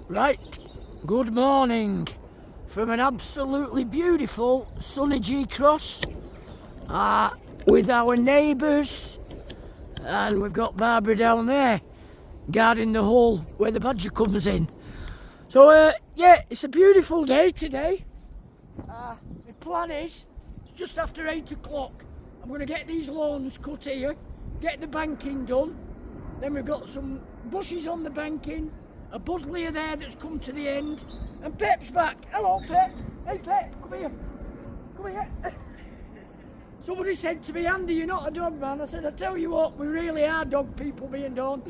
Right, good morning from an absolutely beautiful sunny G-Cross with our neighbours, and we've got Barbara down there guarding the hole where the badger comes in. So yeah, it's a beautiful day today. The plan is, it's just after 8 o'clock, I'm going to get these lawns cut here, get the banking done, then we've got some bushes on the banking, a buddleia there that's come to the end, and Pep's back. Hello Pep. Hey Pep, come here. Come here. Somebody said to me, Andy, you're not a dog man. I said, I tell you what, we really are dog people, me and Dawn.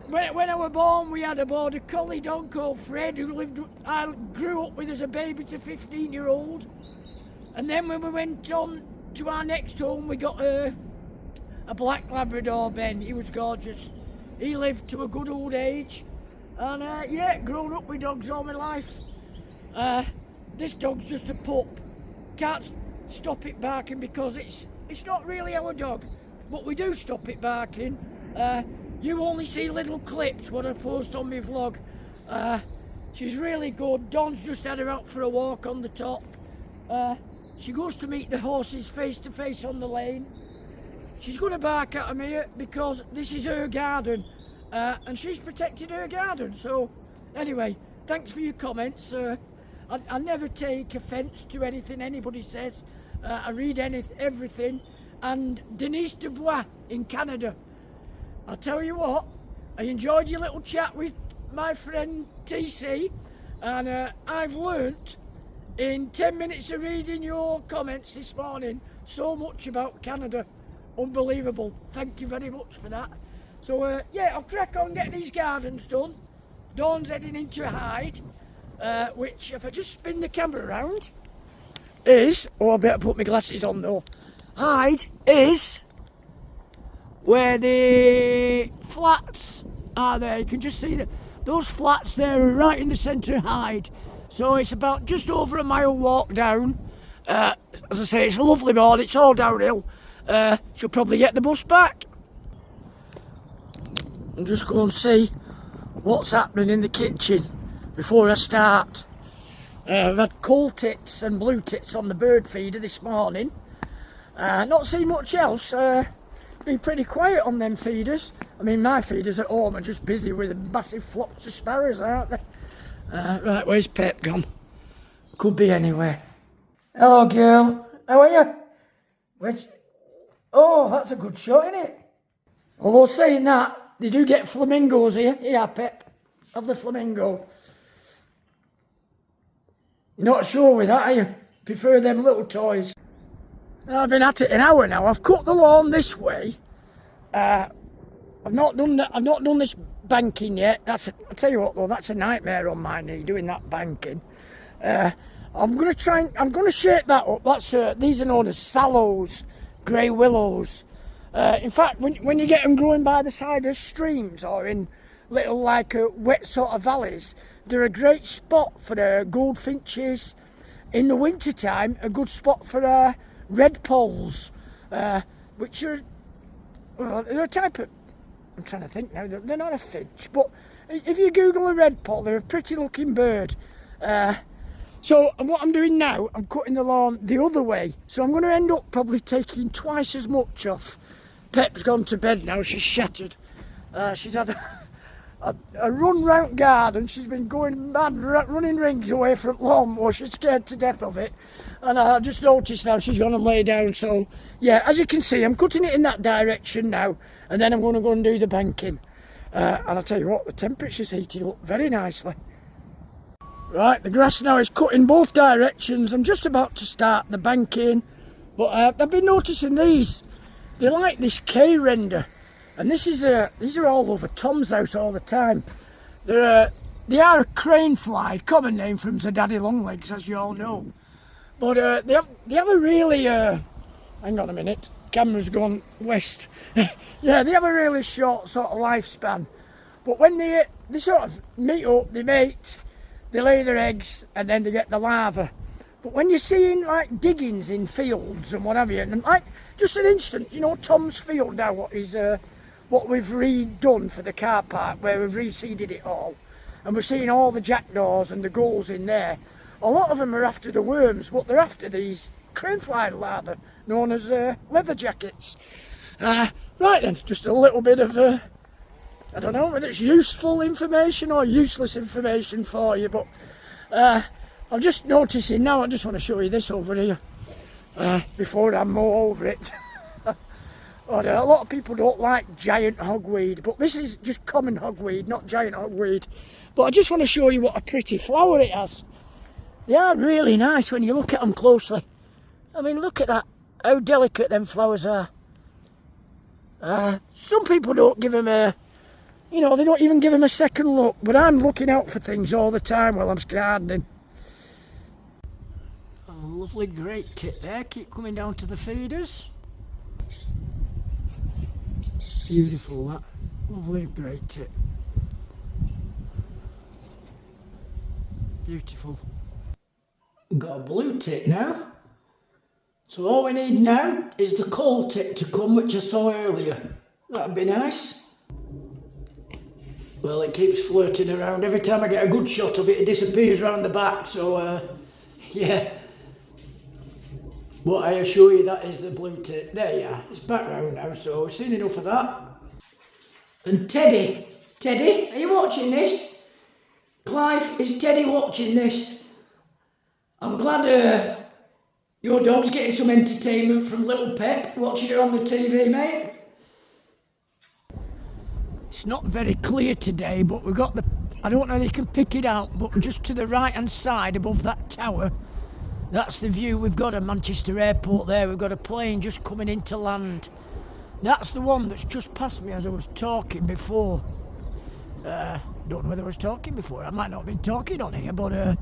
When I was born, we had a border collie dog called Fred, who I grew up with as a baby to 15-year-old. And then when we went on to our next home, we got a black Labrador, Ben. He was gorgeous. He lived to a good old age. And yeah, grown up with dogs all my life. This dog's just a pup. Can't stop it barking because it's not really our dog, but we do stop it barking. You only see little clips what I post on my vlog. She's really good. Dawn's just had her out for a walk on the top. She goes to meet the horses face to face on the lane. She's going to bark at them here because this is her garden. And she's protected her garden. So anyway, thanks for your comments. I never take offence to anything anybody says. I read everything. And Denise Dubois in Canada, I'll tell you what, I enjoyed your little chat with my friend TC, and I've learnt in 10 minutes of reading your comments this morning so much about Canada. Unbelievable. Thank you very much for that. So yeah, I'll crack on, get these gardens done. Dawn's heading into a hide, which if I just spin the camera around is, oh I better put my glasses on though. Hide is where the flats are there. You can just see that those flats there are right in the centre of Hyde. So it's about just over a mile walk down. As I say, it's a lovely morning, it's all downhill. She'll probably get the bus back. And just go and see what's happening in the kitchen before I start. I've had coal tits and blue tits on the bird feeder this morning. Not seen much else. Been pretty quiet on them feeders. I mean, my feeders at home are just busy with massive flocks of sparrows, aren't they? Right, where's Pep gone? Could be anywhere. Hello girl, how are you? Where's... Oh, that's a good shot, isn't it? Although saying that, they do get flamingos here. Here, Pep, have the flamingo. You're not sure with that, are you? Prefer them little toys. I've been at it an hour now. I've cut the lawn this way. I've not done that. I've not done this banking yet. I'll tell you what though, that's a nightmare on my knee doing that banking. I'm gonna try. I'm gonna shake that up. That's these are known as sallows, grey willows. In fact, when you get them growing by the side of streams or in little like wet sort of valleys, they're a great spot for goldfinches. In the winter time, a good spot for red poles, which are they're a type of, I'm trying to think now, they're not a finch, but if you Google a red pole, they're a pretty looking bird. So what I'm doing now, I'm cutting the lawn the other way, so I'm going to end up probably taking twice as much off. Pep's gone to bed now, she's shattered. She's had a run round garden. She's been going mad, running rings away from lawnmower. She's scared to death of it, and I just noticed now she's gone and lay down. So yeah, as you can see, I'm cutting it in that direction now, and then I'm going to go and do the banking. And I'll tell you what, the temperature's heated up very nicely. Right, the grass now is cut in both directions. I'm just about to start the banking, but I've been noticing these. They like this K-render. And these are all over Tom's house all the time. They are a crane fly, common name from the daddy longlegs, as you all know. But they have a really hang on a minute, camera's gone west. Yeah, they have a really short sort of lifespan. But when they sort of meet up, they mate, they lay their eggs, and then they get the larvae. But when you're seeing like diggings in fields and what have you, and like just an instant, you know, Tom's field now, what we've redone for the car park, where we've reseeded it all. and we're seeing all the jackdaws and the gulls in there. A lot of them are after the worms, but they're after these crane-fly larvae, known as leather jackets. Right then, just a little bit of, I don't know whether it's useful information or useless information for you, but I'm just noticing now, I just want to show you this over here, before I mow over it. A lot of people don't like giant hogweed, but this is just common hogweed, not giant hogweed. But I just want to show you what a pretty flower it has. They are really nice when you look at them closely. I mean, look at that, how delicate them flowers are. Some people don't give them a, you know, they don't even give them a second look, but I'm looking out for things all the time while I'm gardening. A lovely great tit there, keep coming down to the feeders. Beautiful that, lovely great tit. Beautiful. We've got a blue tit now. So all we need now is the coal tit to come, which I saw earlier. That'd be nice. Well, it keeps flirting around. Every time I get a good shot of it, it disappears round the back. So, yeah. But I assure you that is the blue tit. There you are. It's back round now, so we've seen enough of that. And Teddy, are you watching this? Clive, is Teddy watching this? I'm glad your dog's getting some entertainment from little Pep, watching it on the TV, mate. It's not very clear today, but we've got the, I don't know if you can pick it out, but just to the right hand side above that tower, that's the view we've got of Manchester Airport there. We've got a plane just coming into land. That's the one that's just passed me as I was talking before. Don't know whether I was talking before. I might not have been talking on here, but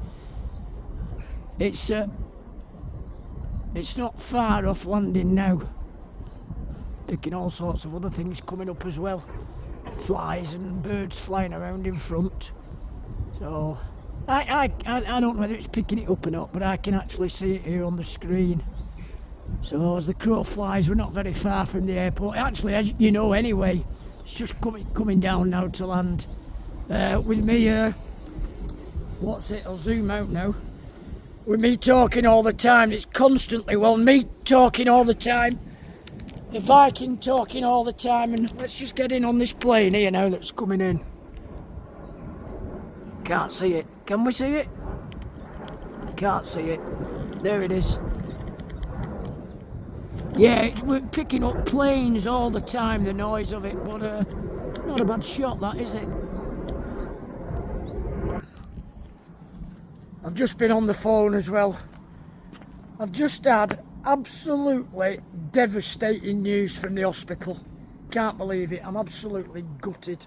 it's not far off landing now. Picking all sorts of other things coming up as well. Flies and birds flying around in front. So I don't know whether it's picking it up or not, but I can actually see it here on the screen. So as the crow flies, we're not very far from the airport. Actually, as you know anyway, it's just coming down now to land. With me, what's it? I'll zoom out now. With me talking all the time, it's constantly, well, me talking all the time, the Viking talking all the time, and let's just get in on this plane here now that's coming in. Can't see it. Can we see it? Can't see it. There it is. Yeah, we're picking up planes all the time, the noise of it, but not a bad shot that, is it? I've just been on the phone as well. I've just had absolutely devastating news from the hospital. Can't believe it. I'm absolutely gutted.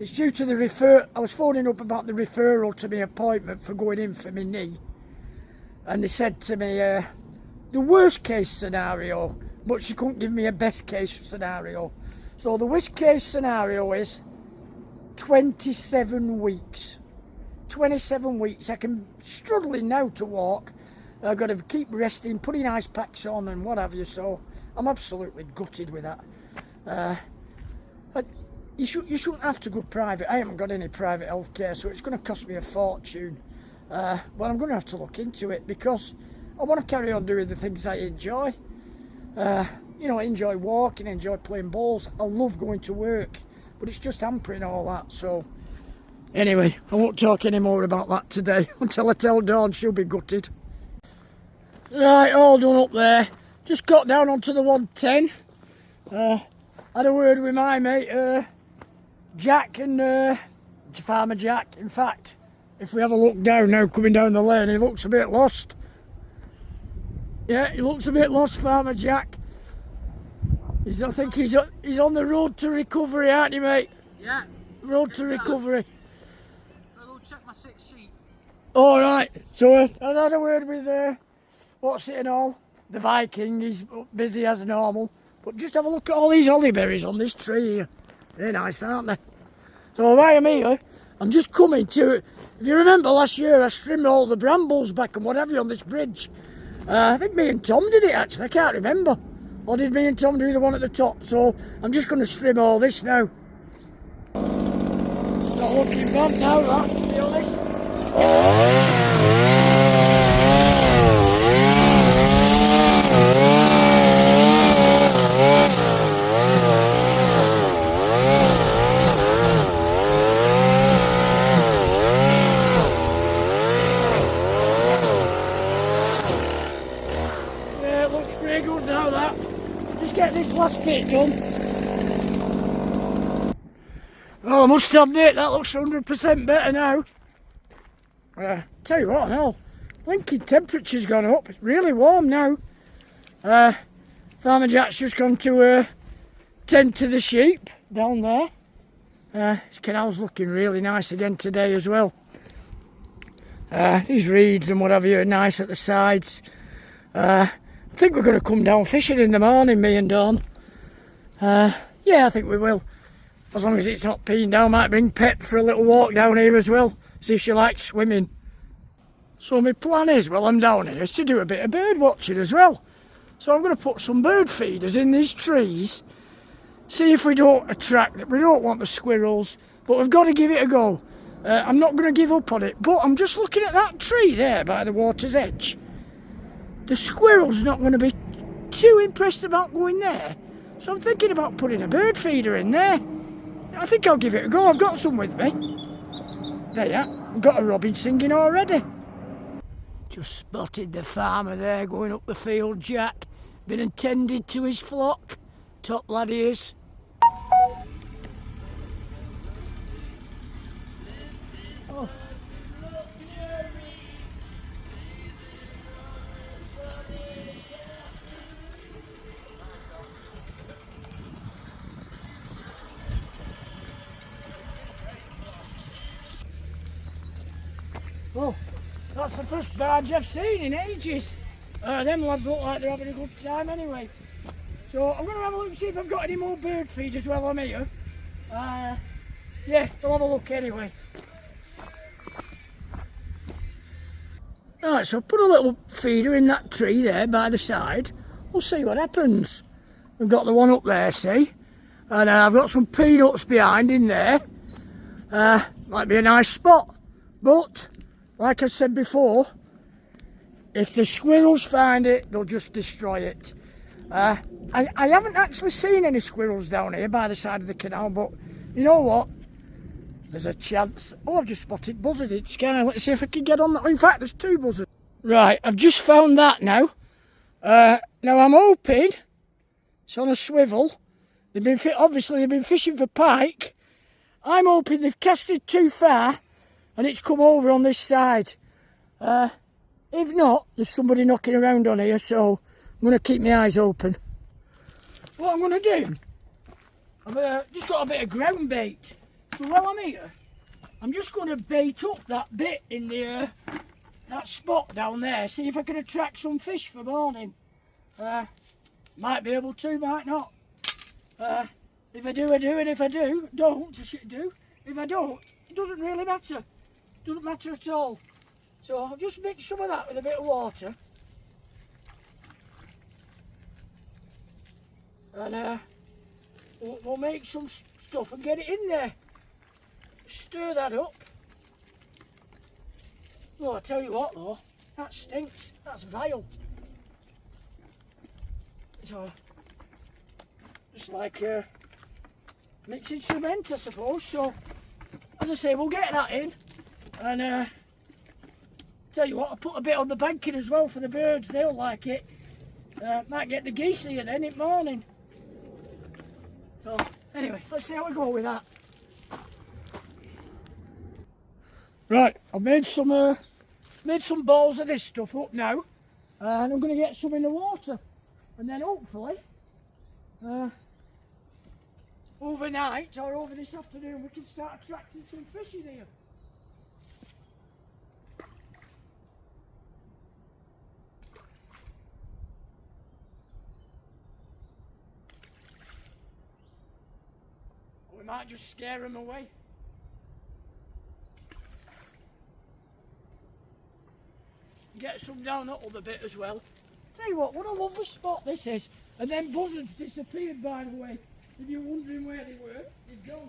It's due to the I was phoning up about the referral to my appointment for going in for my knee. And they said to me, the worst case scenario, but she couldn't give me a best case scenario. So the worst case scenario is 27 weeks. 27 weeks. I can struggling now to walk. I've got to keep resting, putting ice packs on and what have you, so I'm absolutely gutted with that. You shouldn't have to go private. I haven't got any private healthcare, so it's going to cost me a fortune. But I'm going to have to look into it because I want to carry on doing the things I enjoy. You know, I enjoy walking, I enjoy playing balls. I love going to work, but it's just hampering all that, so... Anyway, I won't talk any more about that today until I tell Dawn she'll be gutted. Right, all done up there. Just got down onto the 110. Had a word with my mate, Jack and Farmer Jack. In fact, if we have a look down now, coming down the lane, he looks a bit lost. Yeah, he looks a bit lost, Farmer Jack. I think he's on the road to recovery, aren't you, mate? Yeah. Road to recovery. I'll go check my 6 sheep. All right. So I had a word with what's it and all. The Viking. He's busy as normal. But just have a look at all these holly berries on this tree here. They're nice, aren't they? So why am here? I'm just coming to it. If you remember last year, I trimmed all the brambles back and what have you on this bridge. I think me and Tom did it actually. I can't remember. Or did me and Tom do the one at the top? So I'm just going to trim all this now. Got looking bad now, that, to be honest. Yeah, it looks pretty good now, that. Just get this last bit done. Oh, I must admit, that looks 100% better now. Tell you what, now, blinking temperature's gone up. It's really warm now. Farmer Jack's just gone to tend to the sheep down there. His canal's looking really nice again today as well. These reeds and what have you are nice at the sides. I think we're going to come down fishing in the morning, me and Dawn. Yeah, I think we will. As long as it's not peeing down, might bring Pep for a little walk down here as well. See if she likes swimming. So my plan is, while I'm down here, is to do a bit of bird watching as well. So I'm going to put some bird feeders in these trees. See if we don't attract it. We don't want the squirrels, but we've got to give it a go. I'm not going to give up on it, but I'm just looking at that tree there by the water's edge. The squirrel's not going to be too impressed about going there. So I'm thinking about putting a bird feeder in there. I think I'll give it a go. I've got some with me. There you are. I've got a robin singing already. Just spotted the farmer there going up the field, Jack. Been attended to his flock. Top lad he is. Oh. Oh, that's the first barge I've seen in ages. Them lads look like they're having a good time anyway. So I'm going to have a look and see if I've got any more bird feeders while I'm here. Yeah, we'll have a look anyway. Right, so put a little feeder in that tree there by the side. We'll see what happens. We've got the one up there, see? And I've got some peanuts behind in there. Might be a nice spot. But like I said before, if the squirrels find it, they'll just destroy it. I haven't actually seen any squirrels down here by the side of the canal, but you know what? There's a chance. Oh, I've just spotted buzzard in the sky. Let's see if I can get on that. In fact, there's two buzzards. Right, I've just found that now. Now I'm hoping it's on a swivel. Obviously they've been fishing for pike. I'm hoping they've casted too far and it's come over on this side. If not, there's somebody knocking around on here, so I'm going to keep my eyes open. What I'm going to do, I've just got a bit of ground bait. So while I'm here, I'm just going to bait up that bit in the that spot down there, see if I can attract some fish for morning. Might be able to, might not. If I do, I do, and if I do, don't, I should do. If I don't, it doesn't really matter. Doesn't matter at all. So I'll just mix some of that with a bit of water. And we'll make some stuff and get it in there. Stir that up. Oh, I tell you what though, that stinks. That's vile. So, just like mixing cement, I suppose. So, as I say, we'll get that in. And tell you what, I'll put a bit on the banking as well for the birds. They'll like it. Might get the geese here then in the morning. So, anyway, let's see how we go with that. Right, I've made some balls of this stuff up now, and I'm going to get some in the water, and then hopefully overnight or over this afternoon we can start attracting some fish in here. We might just scare them away. Get some down that other bit as well. Tell you what a lovely spot this is. And then buzzards disappeared, by the way. If you're wondering where they were, they've gone.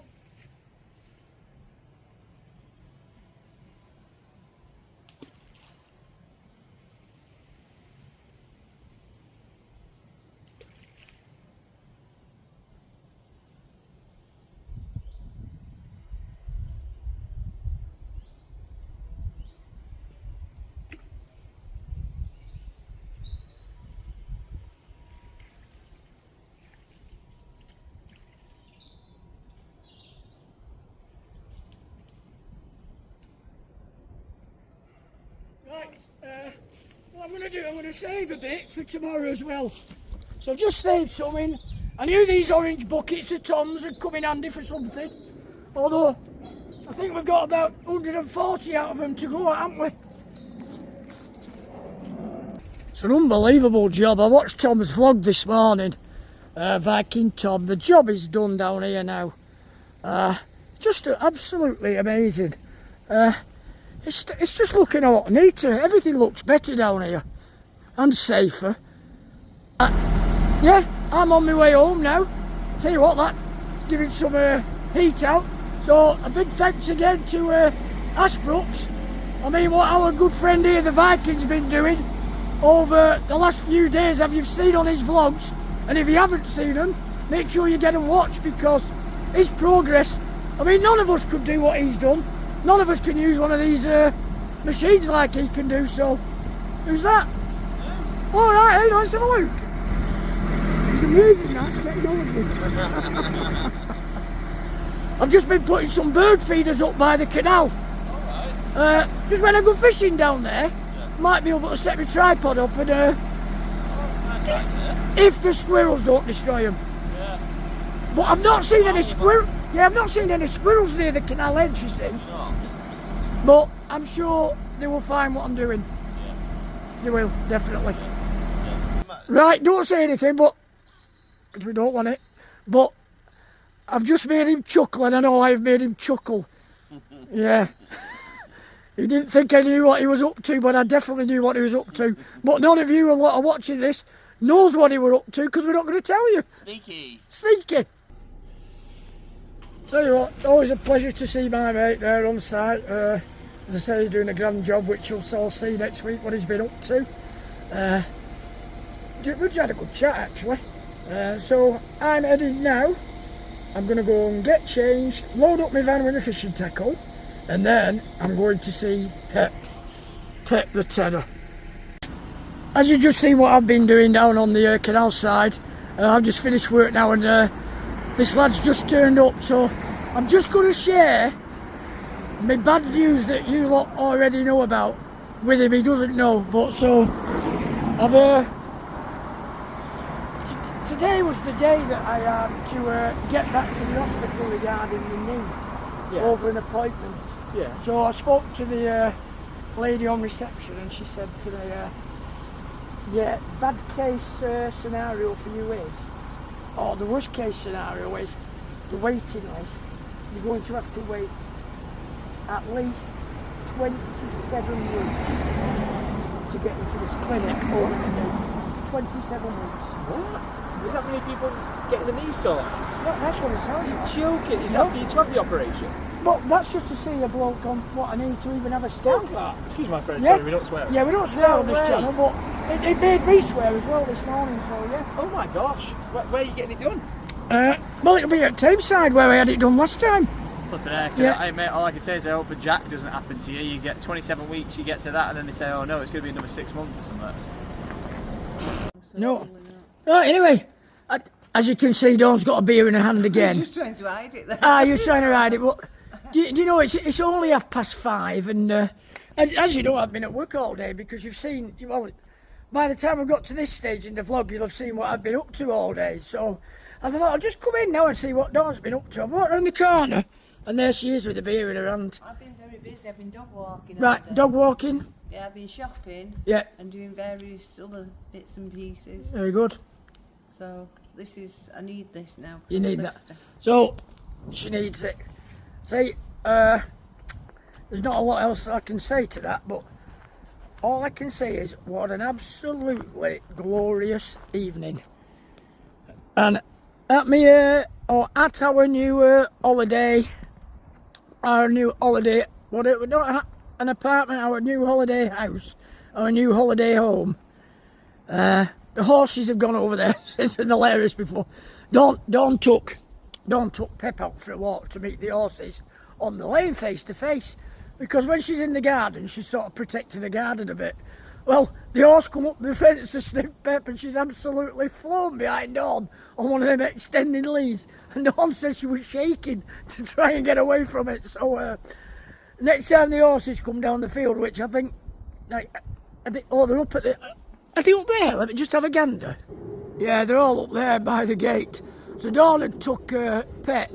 thanks. What I'm going to do, I'm going to save a bit for tomorrow as well. So I've just saved something. I knew these orange buckets of Tom's would come in handy for something. Although, I think we've got about 140 out of them to go, haven't we? It's an unbelievable job. I watched Tom's vlog this morning. Viking Tom. The job is done down here now. Just absolutely amazing. It's just looking a lot neater. Everything looks better down here. And safer. Yeah, I'm on my way home now. Tell you what, that's giving some heat out. So a big thanks again to Ashbrooks. I mean, what our good friend here, the Viking's been doing over the last few days, have you seen on his vlogs? And if you haven't seen them, make sure you get them watched, because his progress, I mean, none of us could do what he's done. None of us can use one of these machines like he can do, so who's that? All right, hey, let's have a look. It's amazing, that technology. I've just been putting some bird feeders up by the canal. Alright. Just when I go fishing down there, might be able to set my tripod up and if the squirrels don't destroy them. Yeah. But I've not seen any squirrels. Yeah, I've not seen any squirrels near the canal edge, you see. No. But I'm sure they will find what I'm doing. Yeah. They will, definitely. Yeah. Right, don't say anything, but because we don't want it. But I've just made him chuckle, and I know I've made him chuckle. Yeah. He didn't think I knew what he was up to, but I definitely knew what he was up to. But none of you who are watching this knows what he were up to, because we're not going to tell you. Sneaky. Sneaky. Tell you what, always a pleasure to see my mate there on site. As I say, he's doing a grand job, which you'll all see next week what he's been up to. We just had a good chat, actually. So I'm heading now. I'm going to go and get changed, load up my van with a fishing tackle, and then I'm going to see Pep the tenor. As you just seen what I've been doing down on the canal side, I've just finished work now, and this lad's just turned up, so I'm just going to share my bad news that you lot already know about with him. He doesn't know, but so I've today was the day that I had to get back to the hospital regarding my knee, over an appointment. Yeah. So I spoke to the lady on reception, and she said to me, yeah, bad case scenario for you is, or the worst case scenario is the waiting list. You're going to have to wait at least 27 weeks to get into this clinic over the knee. 27 weeks. What? Does that many people getting the knee sorted? No, that's what it sounds like. You're joking? Is that for you to have the operation? But that's just to see a bloke on what I need to even have a scan. Excuse my French, Yeah. sorry, we don't swear. Yeah, we don't swear on this channel, but it made me swear as well this morning, so yeah. Oh my gosh, where are you getting it done? Well, it'll be at Tameside where I had it done last time. Flipping heck. Yeah. Hey, mate, all I can say is I hope a jack doesn't happen to you. You get 27 weeks, you get to that, and then they say, oh no, it's going to be another 6 months or something. No. Oh, anyway, as you can see, Dawn's got a beer in her hand again. He's just trying to hide it there. You're trying to ride it, but do you know, it's only 5:30, and as you know, I've been at work all day, because you've seen, well, by the time we got to this stage in the vlog, you'll have seen what I've been up to all day. So I thought I'll just come in now and see what Dawn's been up to. I've walked around the corner, and there she is with a beer in her hand. I've been very busy. I've been dog walking. Right, dog walking. Yeah, I've been shopping. Yeah. And doing various other bits and pieces. Very good. So this is, I need this now. You need that. So she needs it. See, there's not a lot else I can say to that, but all I can say is what an absolutely glorious evening. And at me, or at our new holiday, whatever, not an apartment, our new holiday house, our new holiday home. The horses have gone over there since the hilarious before. Dawn took Pep out for a walk to meet the horses on the lane face to face, because when she's in the garden, she's sort of protecting the garden a bit. Well, the horse come up the fence to sniff Pep, and she's absolutely flown behind Dawn on one of them extending leads, and Dawn said she was shaking to try and get away from it. So next time the horses come down the field, which I think like, they're up at the... Are they up there? Let me just have a gander. Yeah, they're all up there by the gate. So Dawn had took Pep.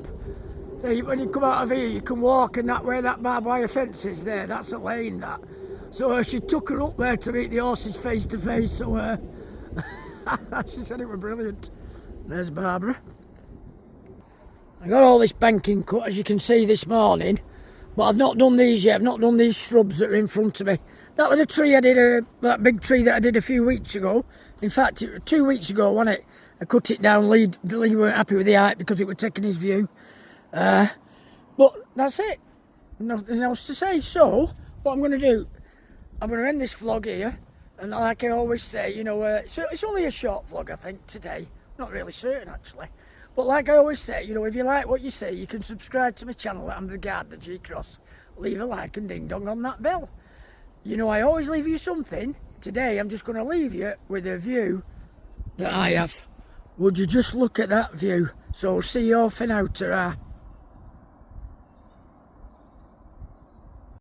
So when you come out of here, you can walk in that where that barbed wire fence is there. That's a lane, that. So she took her up there to meet the horses face to face. So she said it was brilliant. There's Barbara. I got all this banking cut, as you can see, this morning. But I've not done these yet. I've not done these shrubs that are in front of me. That was the tree I did, that big tree that I did a few weeks ago. In fact, 2 weeks ago, wasn't it? I cut it down. Lee weren't happy with the height because it was taking his view. But that's it. Nothing else to say. So, what I'm going to do, I'm going to end this vlog here. And like I always say, you know, it's only a short vlog, I think, today. Not really certain, actually. But like I always say, you know, if you like what you see, you can subscribe to my channel at I'm the Gardener G Cross. Leave a like and ding dong on that bell. You know, I always leave you something. Today, I'm just going to leave you with a view that I have. Would you just look at that view? So, see you all for now, ta-ra.